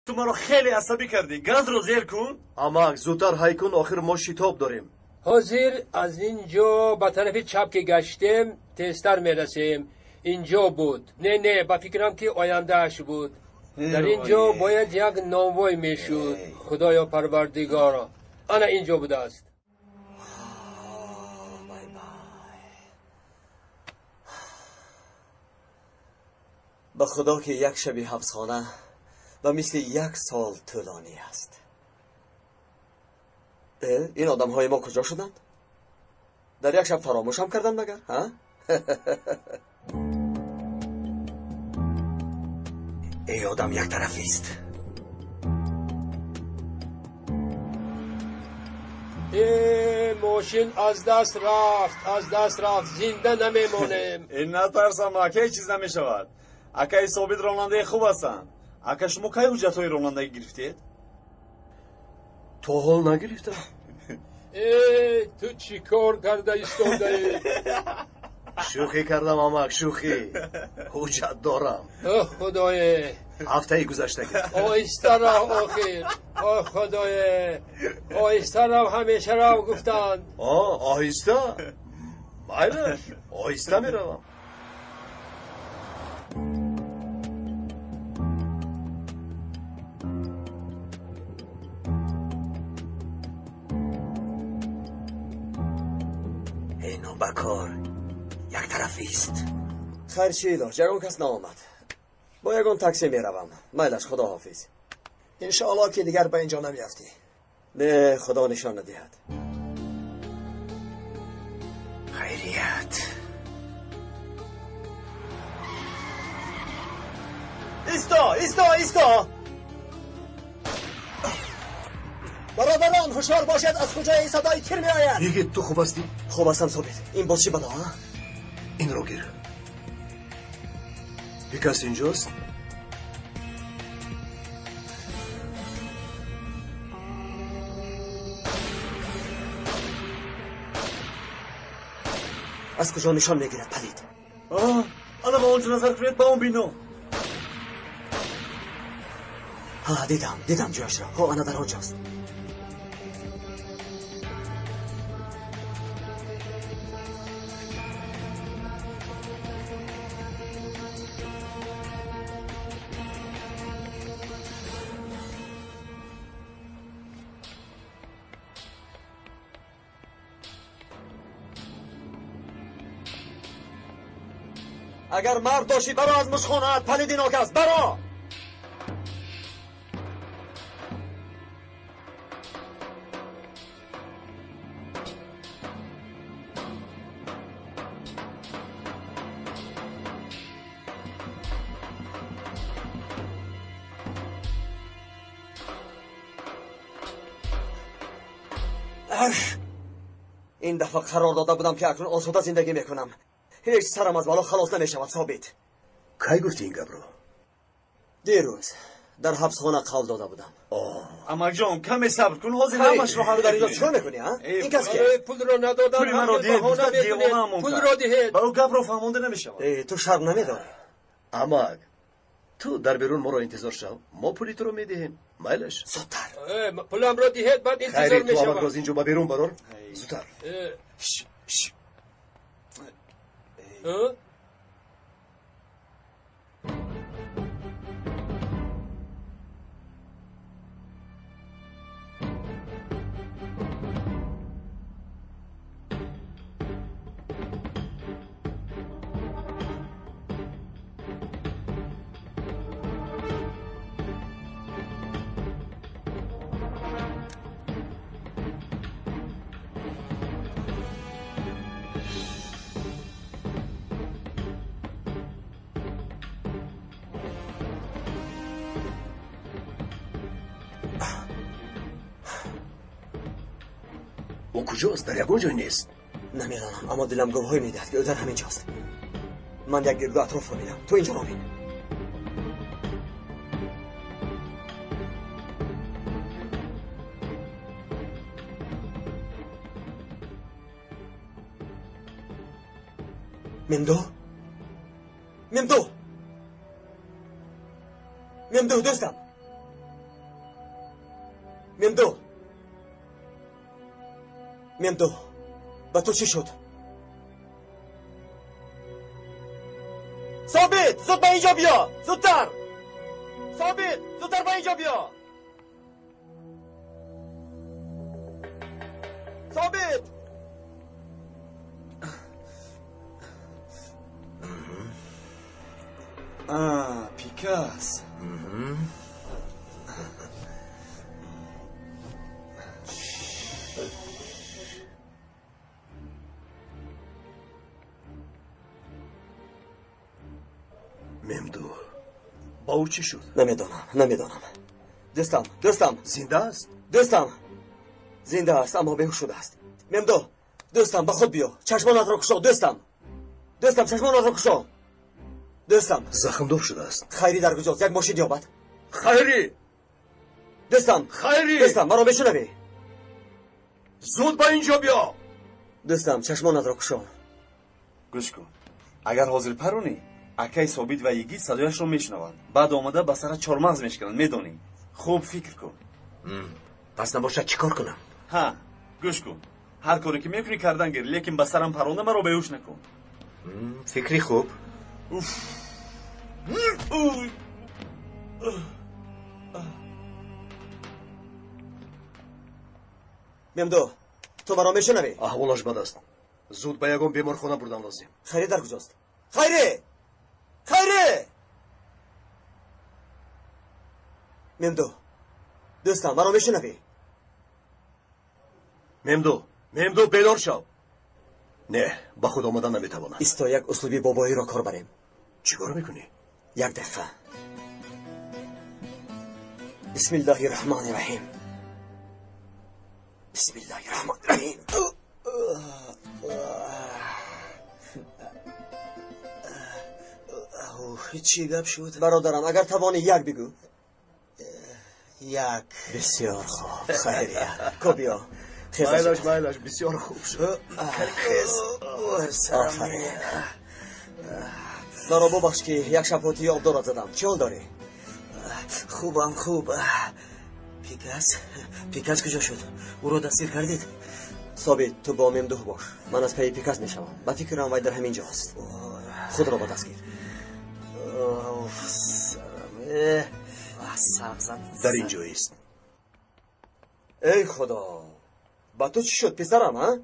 تو مرا خیلی عصبی کردی. گاز رو زیر کن. اما زودتر های کن، آخر ما شتاب داریم. حاضر از اینجا به طرف چپ که گشتیم تستر میرسیم. اینجا بود. نه با فکرم که آیندهش بود. در اینجا باید یک نانوای میشود. خدایا پروردگارا، انا اینجا بوده است. به خدا که یک شبی حبسخانه و مثل یک سال طولانی است. این آدم های ما کجا شدند؟ در یک شب فراموش هم کردن مگر؟ ها؟ ای آدم یک طرفی است. ماشین از دست رفت زنده نمیمونیم. این نترسم اکه چیز نمیشود. اکه ثابت راننده خوب هستن. اکه شما کی حجت های رانندگی گرفتید؟ تو حال نگرفتم. تو چی کار کرده ایستاده؟ شوخی کردم امک، شوخی. حجت دارم. خدای هفته گذشته گرفت. آیسته راه آخر. خدای آیسته راه همیشه راه گفتند. آهسته؟ بایدش آهسته میروم. اینو بکار یک طرفی است. خیر چی داشت؟ یکون کس نامد. با یکون تاکسی میروم. میلش خدا حافظ. انشاءالله که دیگر به اینجا نمیافتی. نه خدا نشان ندهد. خیریت. ایستا برادران هوشیار باشد، از کجا این صدای تیر می آید؟ دیگه تو خوب هستی؟ خوب هستم ثابت. این باز چی بلا ها؟ این رو گیر. پیکاس اینجاست؟ از کجا نشان میگیرد پلید؟ انا با اونجا نظر کنید با اون بینو. دیدم جایش را. انا در آنجاست. اگر مرد داشتی برو از مشخونت. پلیدی ناکس برو. این دفعه قرار داده بودم که اکنون آسوده زندگی میکنم. هیچ سرم از بالا خلاص نمیشود ثابت. کی گفتی این گبرو؟ دیروز در حبسخانه قول داده بودم. اما جان کمی صبر کن. حاضر همش رو در اینجا چرا میکنی ها؟ این کس که پول رو ندادن. پولی من رو دید. پول رو دهید. با او گبرو فهمونده نمیشود. تو شرم نمیداری؟ اما تو در بیرون ما رو انتظار شو. ما پولی تو رو میدهیم. میلش زودتر. پولم رو دهید بعد انتظار خیلی تو میشم. امک از اینجا با بیرون برو. زودتر. او کجاست؟ در یکون جای نیست. نمیدانم اما دلم گواهی میدهد که او در همین جاست. من یک گردو اطراف رو میدم. تو اینجا رو بین. ممدو دوستم. ممدو با تو چی شد؟ ثابت زود با اینجا بیا زودتر ثابت زودتر با اینجا بیا ثابت پیکاس ممدو با او چی شد؟ نمیدانم دوستم زنده است؟ دوستم زنده است اما بیهوش شده است ممدو دوستم با خود بیا چشمانت را کشو دوستم چشمانت را کشو دوستم زخم دار شده است. خیری در کجاست یک ماشین یابد خیری دوستم مرا بشنوی زود با اینجا بیا دوستم چشمانت را کشو گوش کن اگر حاضر پرونی اکای ثابت و یگی صدایش رو میشنوند بعد آمده به سر چارمغز میشکنند میدونی خوب فکر کن پس نباشد چیکار کنم؟ ها گوش کن هر کاری که میکنی کردن گیر لیکن به سرم پرونده مرا بیهوش نکن فکری خوب ممدو تو مرا میشنوی احوالش بد است زود به یگان بیمارخانه بردن لازم خیری در کجاست خیری ممدو دوستم مرا میشنوی ممدو بیدار شو نه با خود آمدن نمیتوانم ایستا یک اسلوبی بابایی را کار بریم چیکار میکنی؟ یک دقیقه بسم الله الرحمن الرحیم چی گپ شد؟ برادرم اگر توانی یک بگو یک بسیار خوب خیریه کو بیا مایلش بسیار خوب شد آفرین مرا ببخش که یک شباتی آب دارد زدم چه حال داری؟ خوبم خوب پیکاس کجا شد؟ او رو دستگیر کردید؟ ثابت تو با ممدوح باش من از پی پیکاس میشوم و فکرم وی در همین جا هست خود را با دستگیر در اینجا است ای خدا با تو چی شد پسرم ها؟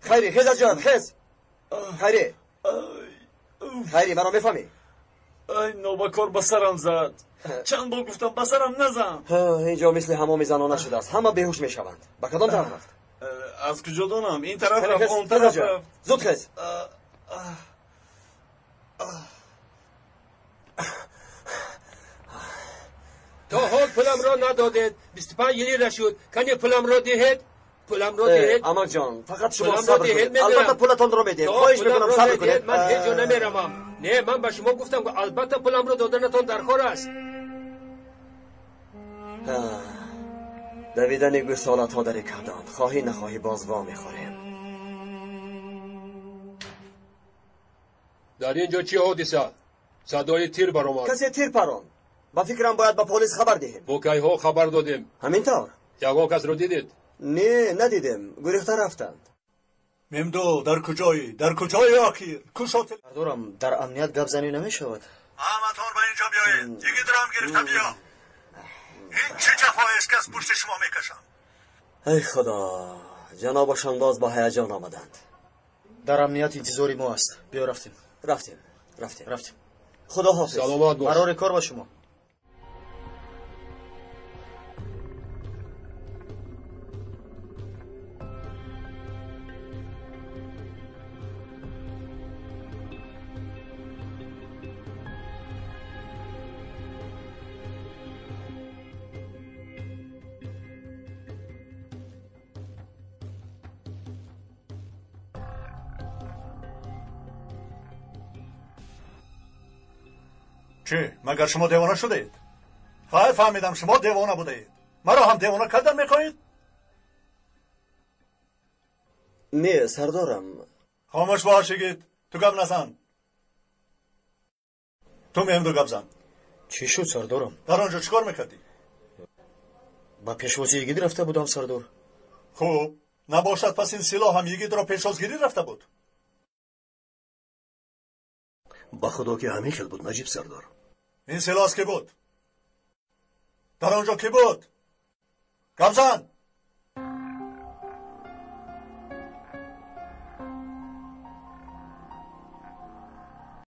خیری خیز از جان خیز خیری مرا میفهمی؟ ای نوبکار بسرم زد چند بار گفتم بسرم نزن اینجا مثل حمام زنانه شده است همه بیهوش میشوند با کدام طرف رفت؟ از کجا دانم این طرف رفت اون طرف رفت زود خیز تا حال پولم را ندادید 25 لیره شد کنی پولم را دهید امک جان فقط شما پولم صبر را دهید کنید البته پولتان را میدیم خواهش میکنم صبر کنید من هیچ جا نمیروم نه من به شما گفتم که البته پولم را دادنتان در کار است دویدن گوسالت ها در کردان خواهی نخواهی باز وا میخوریم در اینجا چی حادثه صدای تیر برآمد کسی تیر پران با فکرم باید به پلیس خبر دهیم با کی ها خبر دادیم همینطور یگان کس رو دیدید نه ندیدیم گریخته رفتند ممدو در کجای آخیر کشات دارم در امنیت گپ زنی نمیشود احمدان به اینجا بیایید دیگه درام گرفته بیا این چه جفایی است که از پشت شما میکشم ای خدا جنابشان باز با هیجان آمدند در امنیت انتظاری ما است بیا رفتیم خدا حافظ سلامت باش قرار کار با شما چه مگر شما دیوانه شدید فهمیدم شما دیوانه بودید مرا هم دیوانه کردن میخواهید نه سردارم خاموش باشید تو گپ نزن تو ممدو گپ زن چی شد سردارم در آنجا چیکار میکردی ба пешвозигирӣ рафта будам, сардор. хуб, набошад пас ин силоҳ ҳам йигитро пешвозгирӣ рафта буд? ба худо ки ҳамин хел буд, наҷиб сардор. ин силоҳ ки буд? дар он ҷо ки буд? гапзан!